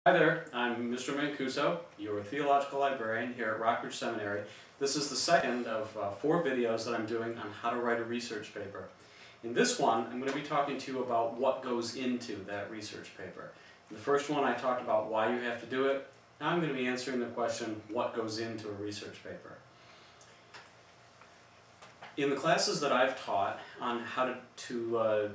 Hi there, I'm Mr. Mancuso, your Theological Librarian here at Rockbridge Seminary. This is the second of 4 videos that I'm doing on how to write a research paper. In this one, I'm going to be talking to you about what goes into that research paper. In the first one, I talked about why you have to do it. Now I'm going to be answering the question, what goes into a research paper? In the classes that I've taught on how to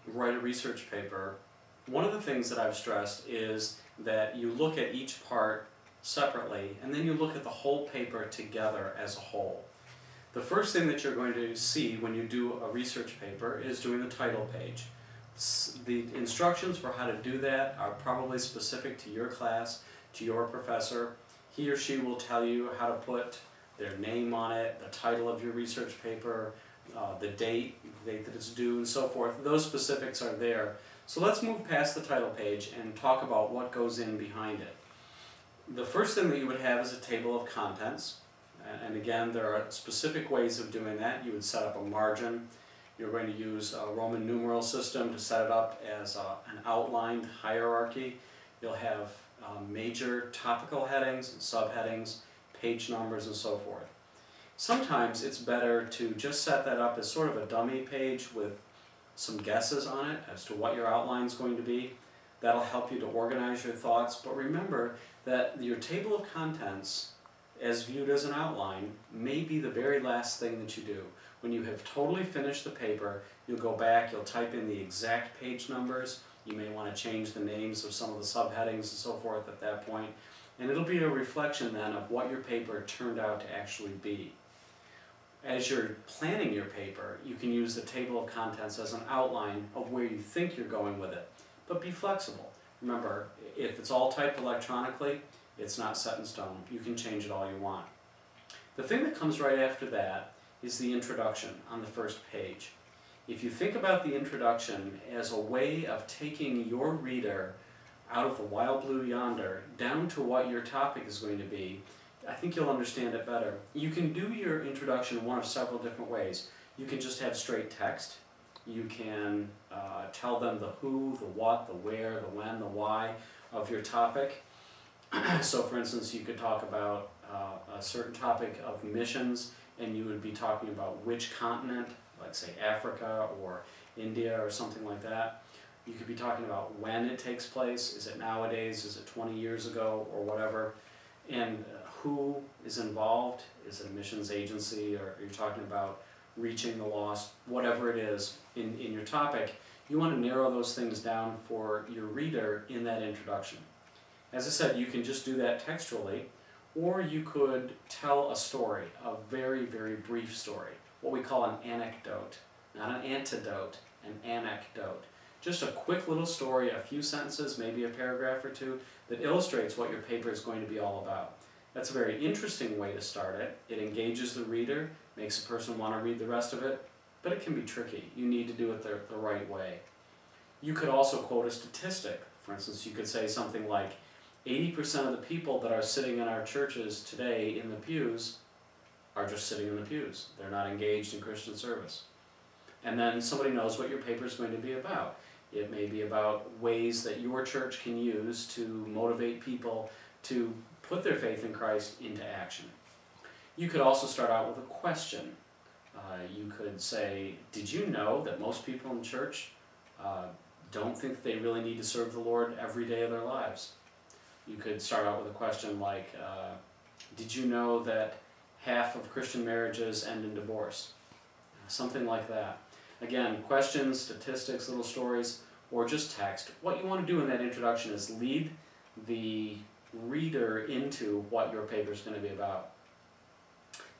write a research paper, one of the things that I've stressed is that you look at each part separately and then you look at the whole paper together as a whole. The first thing that you're going to see when you do a research paper is doing the title page. The instructions for how to do that are probably specific to your class, to your professor. He or she will tell you how to put their name on it, the title of your research paper, the date that it's due, and so forth. Those specifics are there. So let's move past the title page and talk about what goes in behind it. The first thing that you would have is a table of contents. And again, there are specific ways of doing that. You would set up a margin. You're going to use a Roman numeral system to set it up as an outlined hierarchy. You'll have major topical headings and subheadings, page numbers, and so forth. Sometimes it's better to just set that up as sort of a dummy page with some guesses on it as to what your outline is going to be. That'll help you to organize your thoughts, but remember that your table of contents, as viewed as an outline, may be the very last thing that you do. When you have totally finished the paper, you'll go back, you'll type in the exact page numbers, you may want to change the names of some of the subheadings and so forth at that point, and it'll be a reflection then of what your paper turned out to actually be. As you're planning your paper, you can use the table of contents as an outline of where you think you're going with it. But be flexible. Remember, if it's all typed electronically, it's not set in stone. You can change it all you want. The thing that comes right after that is the introduction on the first page. If you think about the introduction as a way of taking your reader out of the wild blue yonder down to what your topic is going to be, I think you'll understand it better. You can do your introduction one of several different ways. You can just have straight text. You can tell them the who, the what, the where, the when, the why of your topic. So for instance, you could talk about a certain topic of missions, and you would be talking about which continent, like say Africa or India or something like that. You could be talking about when it takes place. Is it nowadays? Is it 20 years ago or whatever? And who is involved? Is it a missions agency, or you're talking about reaching the lost? Whatever it is in your topic, you want to narrow those things down for your reader in that introduction. As I said, you can just do that textually, or you could tell a story, a very, very brief story, what we call an anecdote, not an antidote, an anecdote. Just a quick little story, a few sentences, maybe a paragraph or two, that illustrates what your paper is going to be all about. That's a very interesting way to start it. It engages the reader, makes a person want to read the rest of it, but it can be tricky. You need to do it the right way. You could also quote a statistic. For instance, you could say something like, 80% of the people that are sitting in our churches today in the pews are just sitting in the pews. They're not engaged in Christian service. And then somebody knows what your paper is going to be about. It may be about ways that your church can use to motivate people to put their faith in Christ into action. You could also start out with a question. You could say, did you know that most people in church don't think that they really need to serve the Lord every day of their lives? You could start out with a question like, did you know that half of Christian marriages end in divorce? Something like that. Again, questions, statistics, little stories, or just text. What you want to do in that introduction is lead the reader into what your paper is going to be about.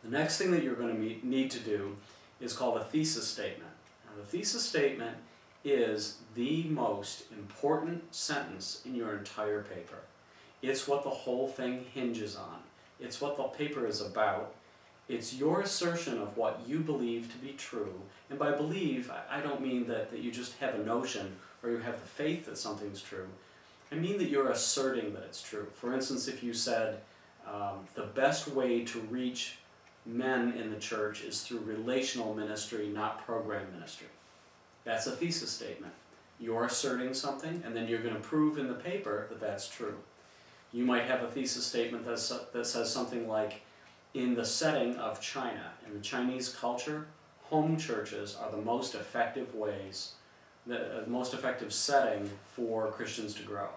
The next thing that you're going to need to do is called a thesis statement. Now, the thesis statement is the most important sentence in your entire paper. It's what the whole thing hinges on. It's what the paper is about. It's your assertion of what you believe to be true. And by believe, I don't mean that you just have a notion or you have the faith that something's true. I mean that you're asserting that it's true. For instance, if you said, the best way to reach men in the church is through relational ministry, not program ministry. That's a thesis statement. You're asserting something, and then you're going to prove in the paper that that's true. You might have a thesis statement that says something like, in the setting of China, in the Chinese culture, home churches are the most effective ways, the most effective setting for Christians to grow.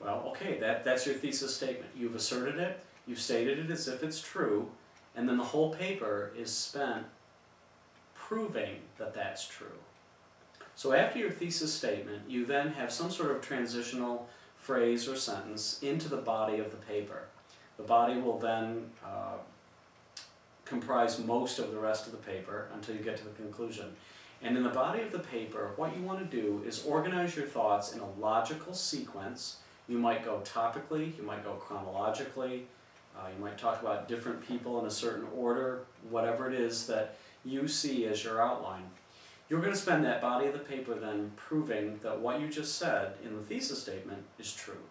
Well, okay, that's your thesis statement. You've asserted it, you've stated it as if it's true, and then the whole paper is spent proving that that's true. So after your thesis statement, you then have some sort of transitional phrase or sentence into the body of the paper. The body will then comprise most of the rest of the paper until you get to the conclusion. And in the body of the paper, what you want to do is organize your thoughts in a logical sequence. You might go topically, you might go chronologically, you might talk about different people in a certain order, whatever it is that you see as your outline. You're going to spend that body of the paper then proving that what you just said in the thesis statement is true.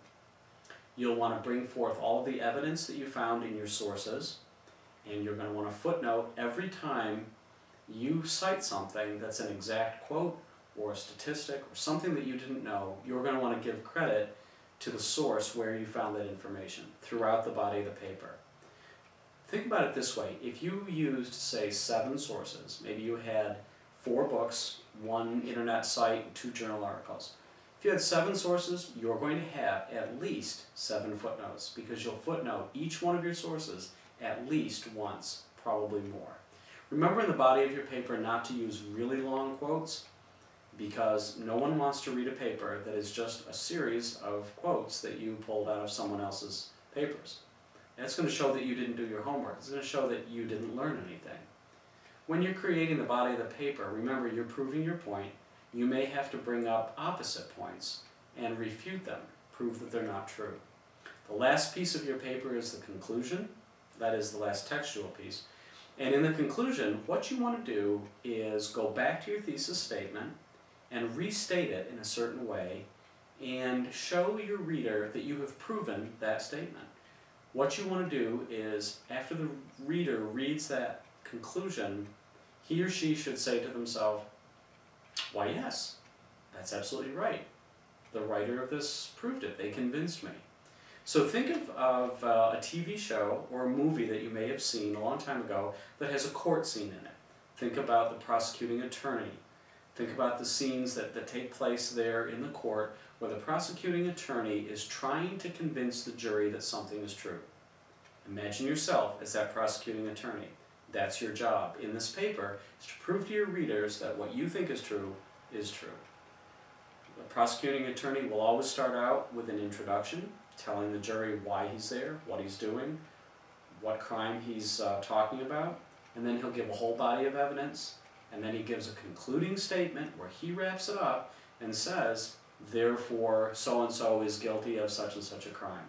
You'll want to bring forth all of the evidence that you found in your sources, and you're going to want to footnote every time you cite something that's an exact quote or a statistic or something that you didn't know. You're going to want to give credit to the source where you found that information throughout the body of the paper. Think about it this way. If you used, say, 7 sources, maybe you had 4 books, 1 internet site, 2 journal articles. If you had 7 sources, you're going to have at least 7 footnotes, because you'll footnote each one of your sources at least once, probably more. Remember in the body of your paper not to use really long quotes, because no one wants to read a paper that is just a series of quotes that you pulled out of someone else's papers. That's going to show that you didn't do your homework. It's going to show that you didn't learn anything. When you're creating the body of the paper, remember you're proving your point. You may have to bring up opposite points and refute them, prove that they're not true. The last piece of your paper is the conclusion. That is the last textual piece. And in the conclusion, what you want to do is go back to your thesis statement and restate it in a certain way and show your reader that you have proven that statement. What you want to do is, after the reader reads that conclusion, he or she should say to themselves, why yes, that's absolutely right. The writer of this proved it. They convinced me. So think of a TV show or a movie that you may have seen a long time ago that has a court scene in it. Think about the prosecuting attorney. Think about the scenes that take place there in the court where the prosecuting attorney is trying to convince the jury that something is true. Imagine yourself as that prosecuting attorney. That's your job in this paper, is to prove to your readers that what you think is true is true. The prosecuting attorney will always start out with an introduction, telling the jury why he's there, what he's doing, what crime he's talking about, and then he'll give a whole body of evidence, and then he gives a concluding statement where he wraps it up and says, therefore, so-and-so is guilty of such and such a crime.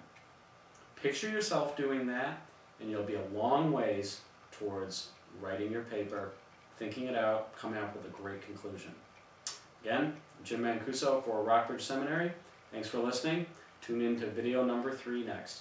Picture yourself doing that, and you'll be a long ways towards writing your paper, thinking it out, coming up with a great conclusion. Again, I'm Jim Mancuso for Rockbridge Seminary. Thanks for listening. Tune in to video number 3 next.